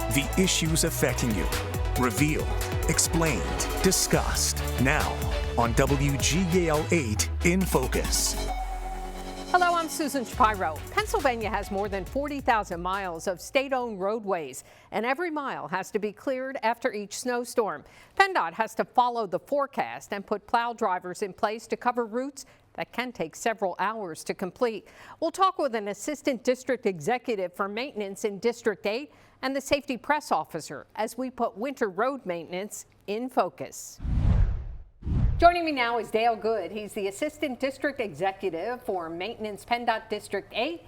The issues affecting you. Revealed, explained, discussed. Now on WGAL 8 in Focus. Hello, I'm Susan Shapiro. Pennsylvania has more than 40,000 miles of state-owned roadways, and every mile has to be cleared after each snowstorm. PennDOT has to follow the forecast and put plow drivers in place to cover routes that can take several hours to complete. We'll talk with an assistant district executive for maintenance in District 8 and the safety press officer as we put winter road maintenance in focus. Joining me now is Dale Good. He's the Assistant District Executive for Maintenance PennDOT District 8.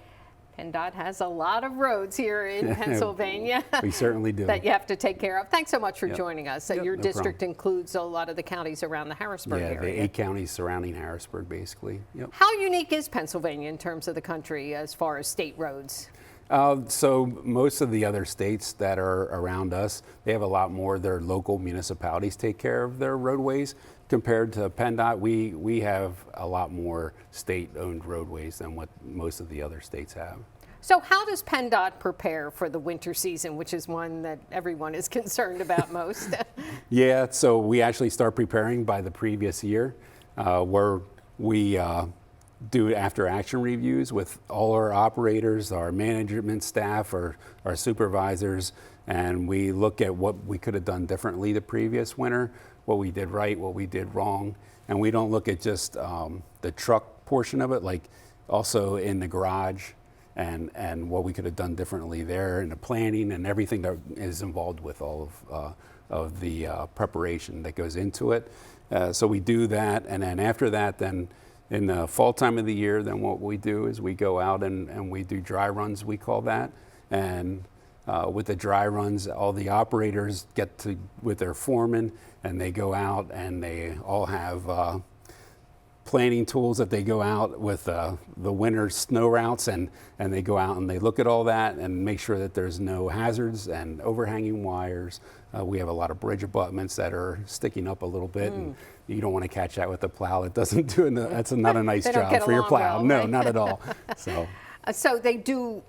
PennDOT has a lot of roads here in Pennsylvania. We certainly do. That you have to take care of. Thanks so much for joining us. Your no district problem. Includes a lot of the counties around the Harrisburg area. The 8 counties surrounding Harrisburg, basically. How unique is Pennsylvania in terms of the country as far as state roads? So most of the other states that are around us, they have a lot more. Their local municipalities take care of their roadways. Compared to PennDOT, we have a lot more state-owned roadways than what most of the other states have. So how does PennDOT prepare for the winter season, which is one that everyone is concerned about most? Yeah, so we actually start preparing by the previous year, where we do after-action reviews with all our operators, our management staff, our supervisors, and we look at what we could have done differently the previous winter, what we did right, what we did wrong. And we don't look at just the truck portion of it, like also in the garage and what we could have done differently there, and the planning and everything that is involved with all of the preparation that goes into it. So we do that, and then after that, then in the fall time of the year, then what we do is we go out and we do dry runs, we call that. And with the dry runs, all the operators get to with their foreman, and they go out and they all have planning tools that they go out with the winter snow routes, and they go out and they look at all that and make sure that there's no hazards and overhanging wires. We have a lot of bridge abutments that are sticking up a little bit, and you don't want to catch that with a plow. It doesn't do that's not a nice job for your plow. Well, no, right? not at all. So they do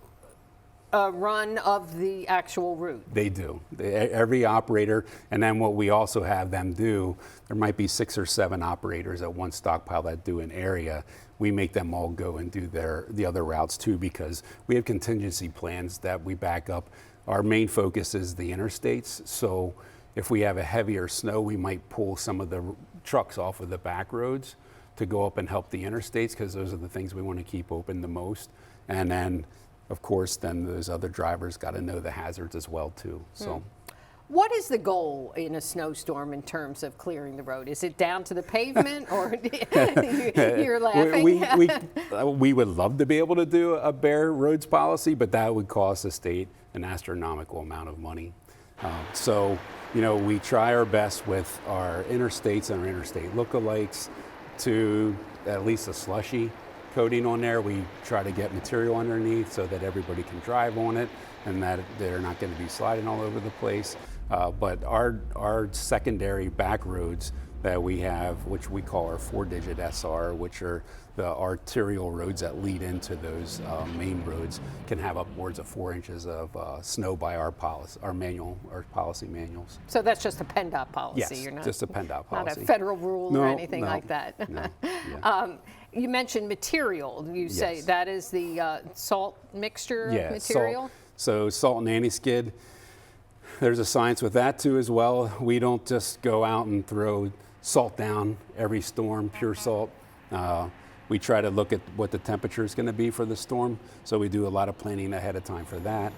a run of the actual route. They do. Every operator, and then what we also have them do, there might be 6 or 7 operators at one stockpile that do an area. We make them all go and do the other routes too, because we have contingency plans that we back up. Our main focus is the interstates, so if we have a heavier snow, we might pull some of the trucks off of the back roads to go up and help the interstates, because those are the things we want to keep open the most. And then of course, then those other drivers got to know the hazards as well too. So, what is the goal in a snowstorm in terms of clearing the road? Is it down to the pavement, or you're laughing? We would love to be able to do a bare roads policy, but that would cost the state an astronomical amount of money. So, we try our best with our interstates and our interstate lookalikes to at least a slushy coating on there. We try to get material underneath so that everybody can drive on it and that they're not going to be sliding all over the place. But our secondary back roads that we have, which we call our 4-digit SR, which are the arterial roads that lead into those main roads, can have upwards of 4 inches of snow by our policy manuals. So that's just a PennDOT policy? Yes, You're not, just a PennDOT policy. Not a federal rule or anything like that? No. Yeah. You mentioned material. You say that is the salt mixture of material? So salt and anti-skid, there's a science with that too as well. We don't just go out and throw salt down every storm, pure salt. We try to look at what the temperature is going to be for the storm, so we do a lot of planning ahead of time for that.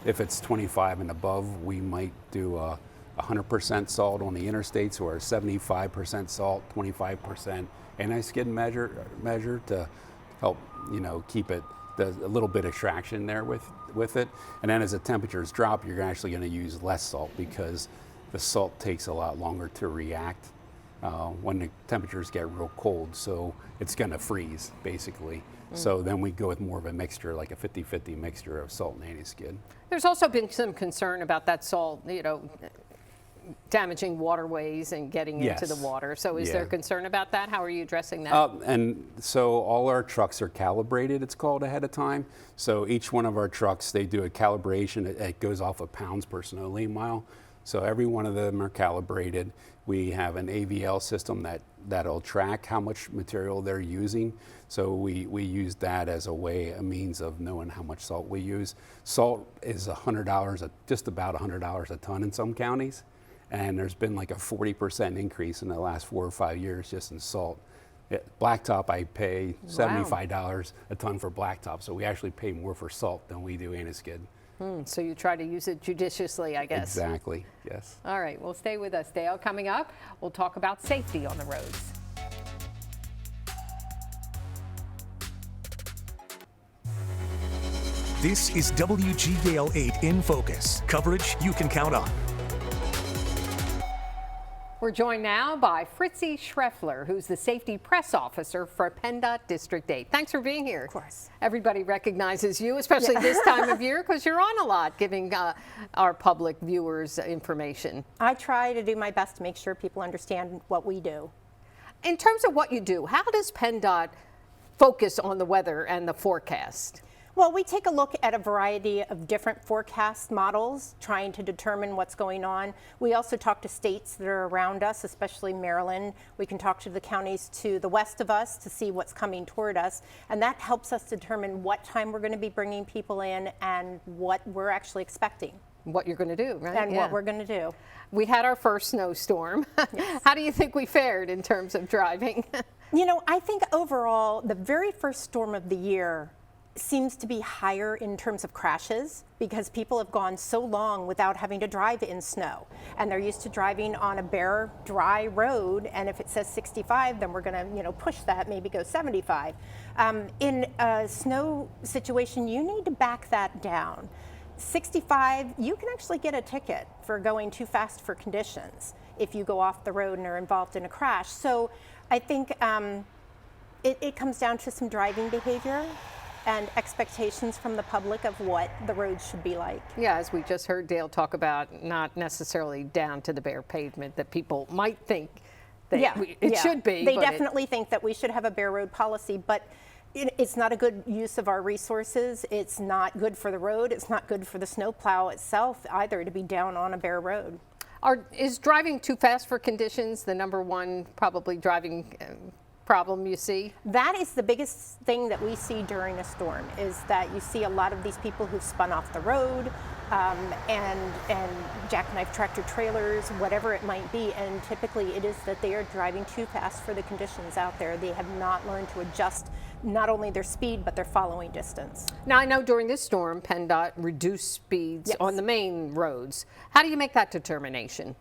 If it's 25 and above, we might do 100% salt on the interstates, or 75% salt, 25% anti-skid measure to help keep it a little bit of traction there with it. And then as the temperatures drop, you're actually going to use less salt, because the salt takes a lot longer to react when the temperatures get real cold, so it's going to freeze basically. So then we go with more of a mixture, like a 50-50 mixture of salt and anti-skid. There's also been some concern about that salt, damaging waterways and getting into the Yes. water. So is Yeah. there concern about that? How are you addressing that? And so all our trucks are calibrated, it's called, ahead of time. So each one of our trucks, they do a calibration. It goes off of pounds per snow lane mile. So every one of them are calibrated. We have an AVL system that'll track how much material they're using. So we use that as a means of knowing how much salt we use. Salt is $100, just about $100 a ton in some counties. And there's been like a 40% increase in the last 4 or 5 years just in salt. Blacktop, I pay $75 a ton for blacktop, so we actually pay more for salt than we do anti-skid. So you try to use it judiciously, I guess. Exactly, yes. All right, well, stay with us, Dale. Coming up, we'll talk about safety on the roads. This is WGAL 8 in Focus, coverage you can count on. We're joined now by Fritzi Schreffler, who's the safety press officer for PennDOT District 8. Thanks for being here. Of course. Everybody recognizes you, especially this time of year, because you're on a lot giving our public viewers information. I try to do my best to make sure people understand what we do. In terms of what you do, how does PennDOT focus on the weather and the forecast? Well, we take a look at a variety of different forecast models, trying to determine what's going on. We also talk to states that are around us, especially Maryland. We can talk to the counties to the west of us to see what's coming toward us. And that helps us determine what time we're going to be bringing people in and what we're actually expecting. What you're going to do, right? And what we're going to do. We had our first snowstorm. Yes. How do you think we fared in terms of driving? You know, I think overall, the very first storm of the year seems to be higher in terms of crashes because people have gone so long without having to drive in snow, and they're used to driving on a bare, dry road, and if it says 65, then we're going to push that, maybe go 75. In a snow situation, you need to back that down. 65, you can actually get a ticket for going too fast for conditions if you go off the road and are involved in a crash. So I think it comes down to some driving behavior and expectations from the public of what the roads should be like. Yeah, as we just heard Dale talk about, not necessarily down to the bare pavement that people might think that it should be. They definitely think that we should have a bare road policy, but it's not a good use of our resources. It's not good for the road. It's not good for the snowplow itself either to be down on a bare road. Is driving too fast for conditions the number one probably driving problem you see? That is the biggest thing that we see during a storm, is that you see a lot of these people who've spun off the road and jackknife tractor trailers, whatever it might be, and typically it is that they are driving too fast for the conditions out there. They have not learned to adjust not only their speed, but their following distance. Now, I know during this storm, PennDOT reduced speeds on the main roads. How do you make that determination?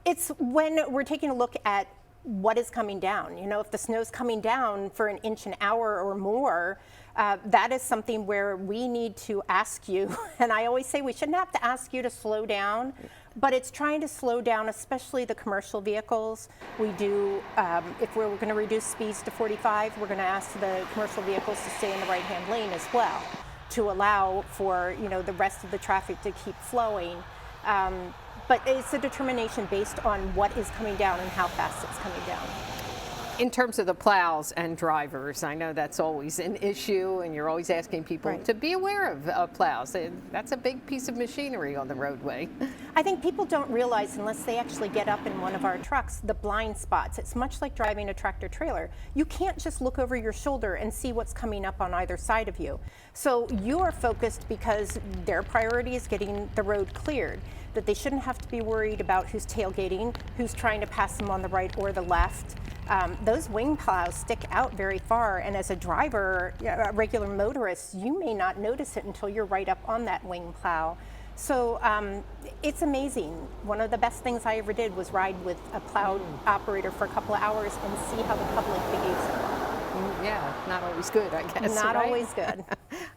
It's when we're taking a look at what is coming down. You know, if the snow's coming down for an inch an hour or more, that is something where we need to ask you, and I always say we shouldn't have to ask you to slow down, but it's trying to slow down, especially the commercial vehicles. We do, if we're going to reduce speeds to 45, we're going to ask the commercial vehicles to stay in the right-hand lane as well, to allow for, the rest of the traffic to keep flowing. But it's a determination based on what is coming down and how fast it's coming down. In terms of the plows and drivers, I know that's always an issue, and you're always asking people to be aware of plows. That's a big piece of machinery on the roadway. I think people don't realize, unless they actually get up in one of our trucks, the blind spots. It's much like driving a tractor trailer. You can't just look over your shoulder and see what's coming up on either side of you. So you are focused because their priority is getting the road cleared, that they shouldn't have to be worried about who's tailgating, who's trying to pass them on the right or the left. Those wing plows stick out very far, and as a driver, a regular motorist, you may not notice it until you're right up on that wing plow. So it's amazing. One of the best things I ever did was ride with a plow operator for a couple of hours and see how the public behaves. Yeah, not always good, I guess. Not always good.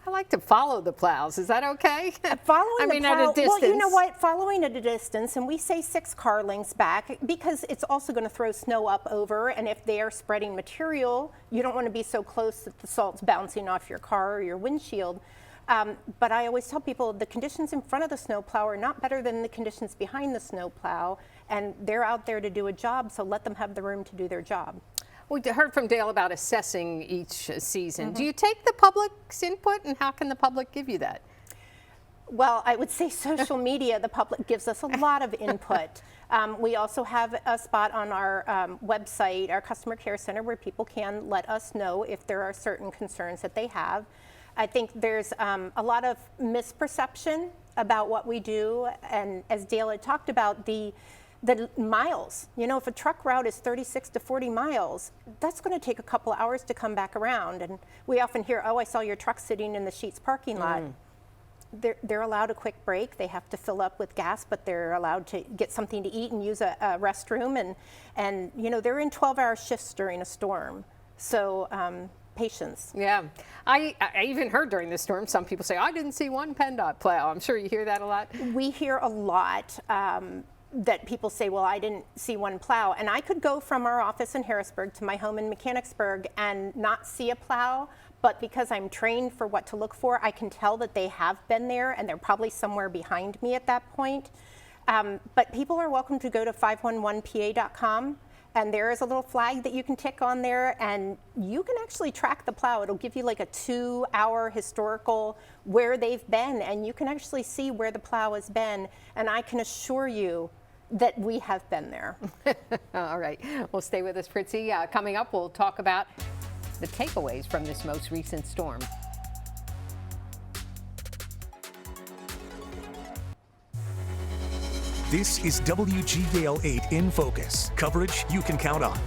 I like to follow the plows. Is that okay? Following the plow, at a distance. well, you know what? Following at a distance, and we say 6 car lengths back because it's also going to throw snow up over, and if they are spreading material, you don't want to be so close that the salt's bouncing off your car or your windshield. But I always tell people the conditions in front of the snowplow are not better than the conditions behind the snowplow, and they're out there to do a job, so let them have the room to do their job. We heard from Dale about assessing each season. Do you take the public's input, and how can the public give you that? Well, I would say social media, the public gives us a lot of input. We also have a spot on our website, our customer care center, where people can let us know if there are certain concerns that they have. I think there's a lot of misperception about what we do, and as Dale had talked about, the miles. You know, if a truck route is 36 to 40 miles, that's going to take a couple hours to come back around. And we often hear, oh, I saw your truck sitting in the Sheetz parking lot. They're allowed a quick break. They have to fill up with gas, but they're allowed to get something to eat and use a restroom. And you know, they're in 12-hour shifts during a storm. So patience. Yeah. I even heard during the storm, some people say, I didn't see one PennDOT plow. I'm sure you hear that a lot. We hear a lot that people say, well, I didn't see one plow. And I could go from our office in Harrisburg to my home in Mechanicsburg and not see a plow. But because I'm trained for what to look for, I can tell that they have been there, and they're probably somewhere behind me at that point. But people are welcome to go to 511pa.com, and there is a little flag that you can tick on there, and you can actually track the plow. It'll give you like a 2-hour historical where they've been, and you can actually see where the plow has been. And I can assure you that we have been there. All right. Well, stay with us, Fritzy. Coming up, we'll talk about the takeaways from this most recent storm. This is WGAL 8 in Focus, coverage you can count on.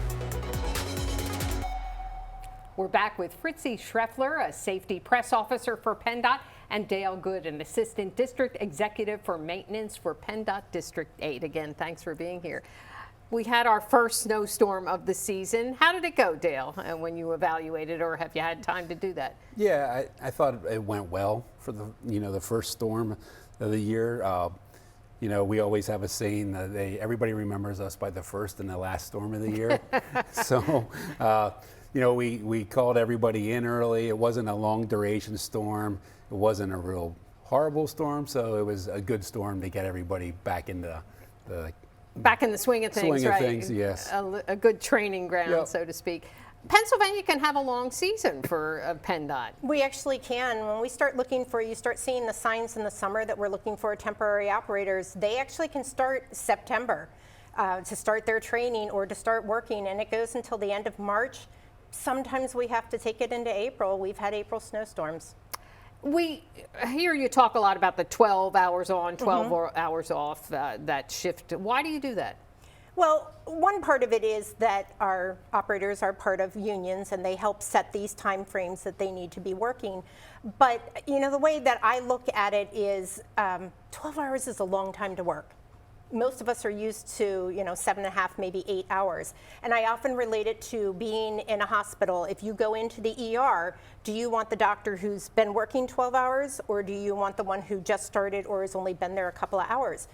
We're back with Fritzy Schreffler, a safety press officer for PennDOT, and Dale Good, an assistant district executive for maintenance for PennDOT District 8. Again, thanks for being here. We had our first snowstorm of the season. How did it go, Dale, when you evaluated, or have you had time to do that? Yeah, I thought it went well for the first storm of the year. You know, we always have a saying that everybody remembers us by the first and the last storm of the year. So, you know, we called everybody in early. It wasn't a long duration storm. It wasn't a real horrible storm. So it was a good storm to get everybody back into back in the swing of things, swing right? of things, yes. A good training ground, Yep. so to speak. Pennsylvania can have a long season for PennDOT. We actually can. When we start looking for, you start seeing the signs in the summer that we're looking for temporary operators, they actually can start September to start their training or to start working, and it goes until the end of March. Sometimes we have to take it into April. We've had April snowstorms. We hear you talk a lot about the 12 hours on, 12 hours off, that shift. Why do you do that? Well, one part of it is that our operators are part of unions and they help set these time frames that they need to be working. But, you know, the way that I look at it is 12 hours is a long time to work. Most of us are used to, 7.5, maybe 8 hours. And I often relate it to being in a hospital. If you go into the ER, do you want the doctor who's been working 12 hours, or do you want the one who just started or has only been there a couple of hours?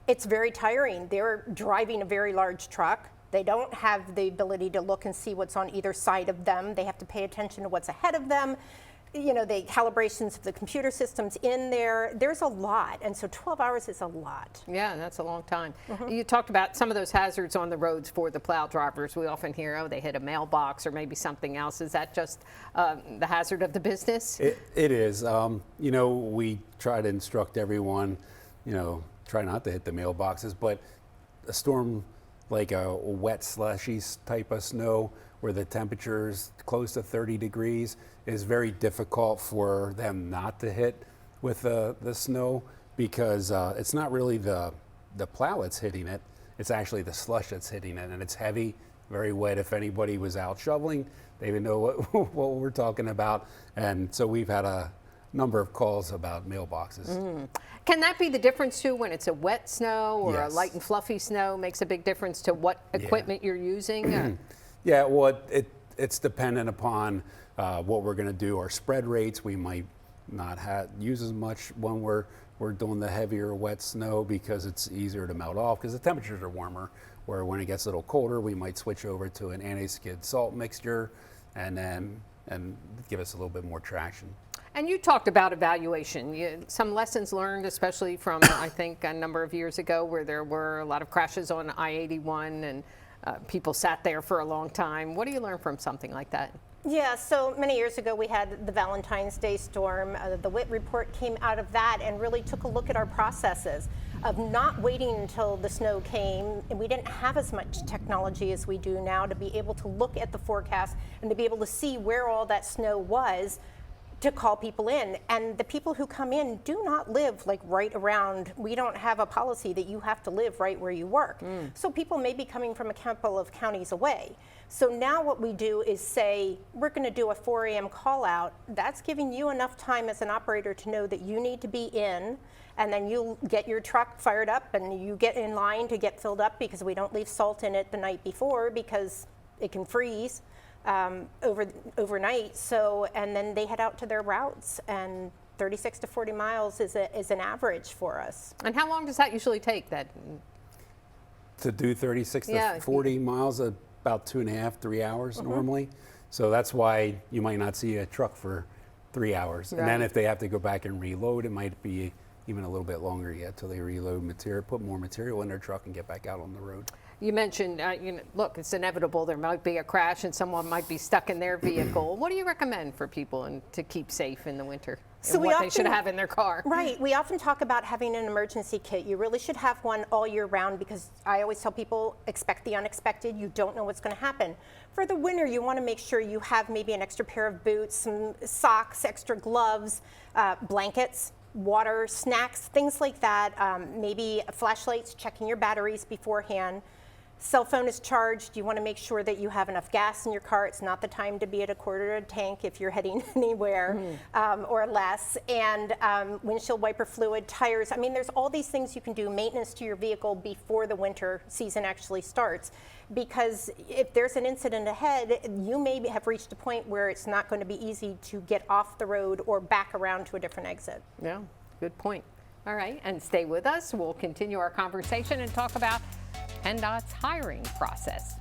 It's very tiring. They're driving a very large truck. They don't have the ability to look and see what's on either side of them. They have to pay attention to what's ahead of them. The calibrations of the computer systems in there, there's a lot. And so 12 hours is a lot. Yeah, that's a long time. You talked about some of those hazards on the roads for the plow drivers. We often hear, oh, they hit a mailbox or maybe something else. Is that just the hazard of the business? It is. We try to instruct everyone, try not to hit the mailboxes, but a storm like a wet, slushy type of snow where the temperature is close to 30 degrees is very difficult for them not to hit with the snow, because it's not really the plow that's hitting it, it's actually the slush that's hitting it, and it's heavy, very wet. If anybody was out shoveling, they would know what we're talking about. And so we've had a number of calls about mailboxes. Can that be the difference too, when it's a wet snow or Yes. a light and fluffy snow makes a big difference to what equipment you're using? Yeah, well, it's dependent upon what we're going to do. Our spread rates, we might not use as much when we're doing the heavier wet snow, because it's easier to melt off because the temperatures are warmer. Where when it gets a little colder, we might switch over to an anti-skid salt mixture and give us a little bit more traction. And you talked about evaluation. Some lessons learned, especially from, I think, a number of years ago where there were a lot of crashes on I-81 and people sat there for a long time. What do you learn from something like that? Yeah, so many years ago we had the Valentine's Day storm. The WIT report came out of that and really took a look at our processes of not waiting until the snow came. And we didn't have as much technology as we do now to be able to look at the forecast and to be able to see where all that snow was to call people in. And the people who come in do not live like right around. We don't have a policy that you have to live right where you work. So people may be coming from a couple of counties away. So now what we do is say, we're going to do a 4 a.m. call out. That's giving you enough time as an operator to know that you need to be in, and then you'll get your truck fired up and you get in line to get filled up, because we don't leave salt in it the night before because it can freeze overnight. So, and then they head out to their routes, and 36 to 40 miles is an average for us. And how long does that usually take? To do 36 to 40 miles, about 2.5, 3 hours normally. So that's why you might not see a truck for 3 hours. Right. And then if they have to go back and reload, it might be even a little bit longer yet till they reload material, put more material in their truck and get back out on the road. You mentioned, look, it's inevitable. There might be a crash and someone might be stuck in their vehicle. What do you recommend for people to keep safe in the winter? So and what they should have in their car? Right. We often talk about having an emergency kit. You really should have one all year round, because I always tell people, expect the unexpected. You don't know what's going to happen. For the winter, you want to make sure you have maybe an extra pair of boots, some socks, extra gloves, blankets, water, snacks, things like that. Maybe flashlights, checking your batteries beforehand. Cell phone is charged. You want to make sure that you have enough gas in your car. It's not the time to be at a quarter of a tank if you're heading anywhere or less. And windshield wiper fluid, tires. I mean, there's all these things you can do, maintenance to your vehicle before the winter season actually starts. Because if there's an incident ahead, you may have reached a point where it's not going to be easy to get off the road or back around to a different exit. Yeah, good point. All right, and stay with us. We'll continue our conversation and talk about PennDOT's hiring process.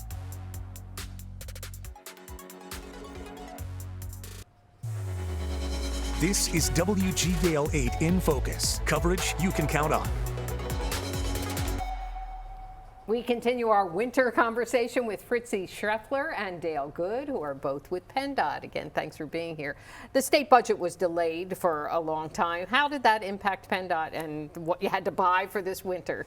This is WGAL 8 in Focus, coverage you can count on. We continue our winter conversation with Fritzi Schreffler and Dale Good, who are both with PennDOT. Again, thanks for being here. The state budget was delayed for a long time. How did that impact PennDOT and what you had to buy for this winter?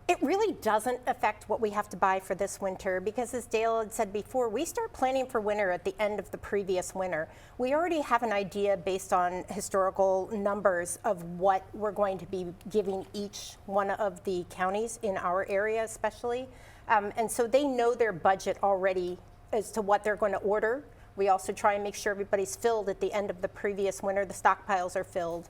It really doesn't affect what we have to buy for this winter, because as Dale had said before, we start planning for winter at the end of the previous winter. We already have an idea based on historical numbers of what we're going to be giving each one of the counties in our area especially. And so they know their budget already as to what they're going to order. We also try and make sure everybody's filled at the end of the previous winter. The stockpiles are filled.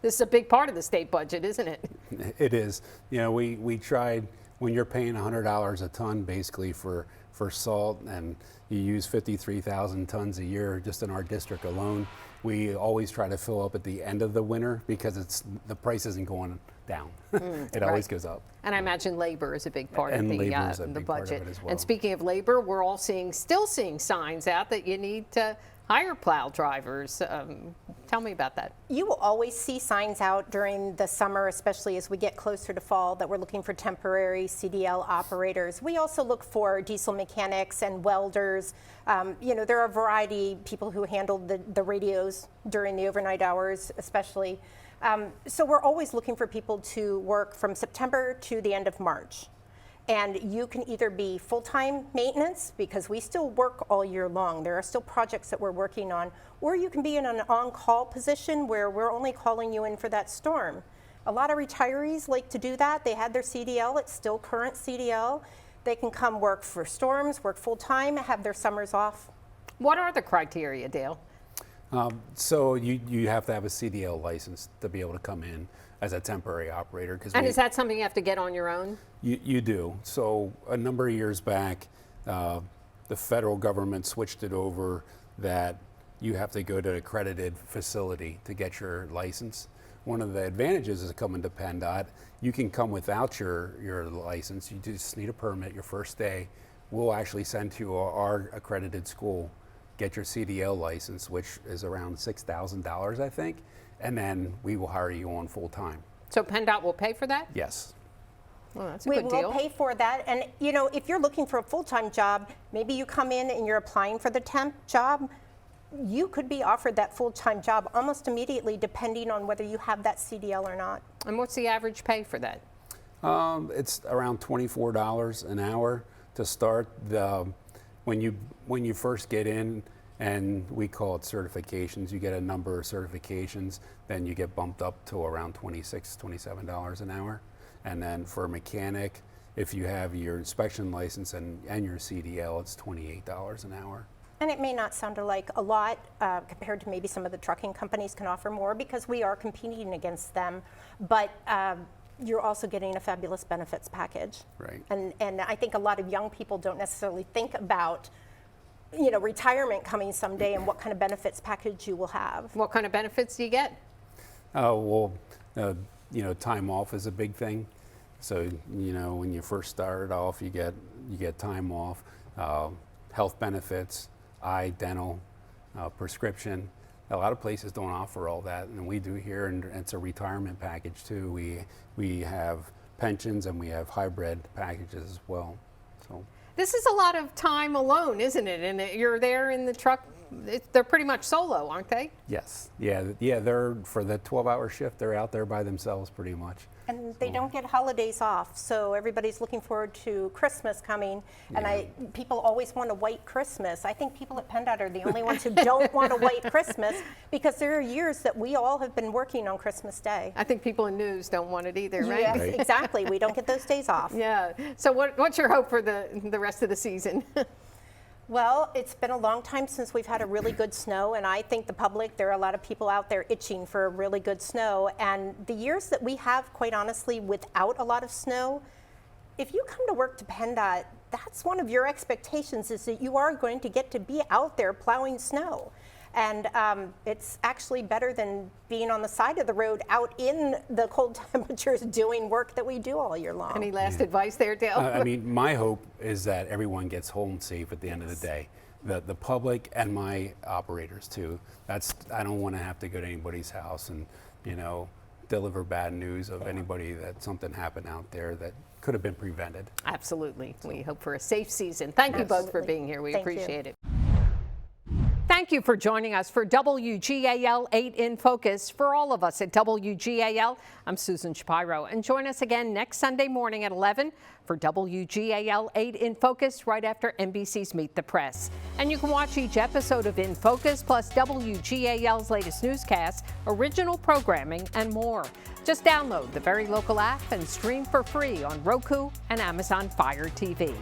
This is a big part of the state budget, isn't it? It is. You know, we tried, when you're paying $100 a ton basically for salt, and you use 53,000 tons a year just in our district alone, we always try to fill up at the end of the winter, because the price isn't going down. It always goes up. And I imagine labor is a big part of the budget. Part of it as well. And speaking of labor, we're all still seeing signs out that you need to hire plow drivers. Tell me about that. You will always see signs out during the summer, especially as we get closer to fall, that we're looking for temporary CDL operators. We also look for diesel mechanics and welders. There are a variety of people who handle the radios during the overnight hours, especially. So we're always looking for people to work from September to the end of March. And you can either be full-time maintenance, because we still work all year long. There are still projects that we're working on. Or you can be in an on-call position where we're only calling you in for that storm. A lot of retirees like to do that. They had their CDL. It's still current CDL. They can come work for storms, work full-time, have their summers off. What are the criteria, Dale? So you have to have a CDL license to be able to come in as a temporary operator. And is that something you have to get on your own? You do. So a number of years back, the federal government switched it over that you have to go to an accredited facility to get your license. One of the advantages is coming to PennDOT. You can come without your license. You just need a permit your first day. We'll actually send you to our accredited school get your CDL license, which is around $6,000, I think, and then we will hire you on full time. So PennDOT will pay for that? Yes. Well, that's a We good deal. will pay for that. And, you know, if you're looking for a full-time job, maybe you come in and you're applying for the temp job, you could be offered that full-time job almost immediately, depending on whether you have that CDL or not. And what's the average pay for that? It's around $24 an hour to start. When you first get in, and we call it certifications, you get a number of certifications, then you get bumped up to around $26, $27 an hour. And then for a mechanic, if you have your inspection license and your CDL, it's $28 an hour. And it may not sound like a lot compared to maybe some of the trucking companies can offer more, because we are competing against them, but you're also getting a fabulous benefits package. Right. And I think a lot of young people don't necessarily think about, you know, retirement coming someday and what kind of benefits package you will have. What kind of benefits do you get? Well, you know, time off is a big thing. So, you know, when you first start off, you get time off, health benefits, eye, dental, prescription. A lot of places don't offer all that, and we do here, and it's a retirement package too. We have pensions and we have hybrid packages as well. So This is a lot of time alone, isn't it? And you're there in the truck. They're pretty much solo, aren't they? yes, yeah. They're for the 12-hour shift. They're out there by themselves pretty much. And they don't get holidays off, so everybody's looking forward to Christmas coming. And people always want a white Christmas. I think people at PennDOT are the only ones who don't want a white Christmas, because there are years that we all have been working on Christmas Day. I think people in news don't want it either, right? Yes, Right. exactly. We don't get those days off. Yeah. So what's your hope for the rest of the season? Well, it's been a long time since we've had a really good snow, and I think the public, there are a lot of people out there itching for a really good snow. And the years that we have, quite honestly, without a lot of snow, if you come to work to PennDOT, that's one of your expectations, is that you are going to get to be out there plowing snow. And it's actually better than being on the side of the road out in the cold temperatures doing work that we do all year long. Any last advice there, Dale? I mean, my hope is that everyone gets home safe at the end of the day. The public and my operators too. I don't want to have to go to anybody's house and, you know, deliver bad news of anybody that something happened out there that could have been prevented. Absolutely. We hope for a safe season. Thank you both for being here. We Thank you. appreciate it. Thank you for joining us for WGAL 8 in Focus. For all of us at WGAL, I'm Susan Shapiro, and join us again next Sunday morning at 11 for WGAL 8 in Focus right after NBC's Meet the Press. And you can watch each episode of In Focus plus WGAL's latest newscasts, original programming, and more. Just download the Very Local app and stream for free on Roku and Amazon Fire TV.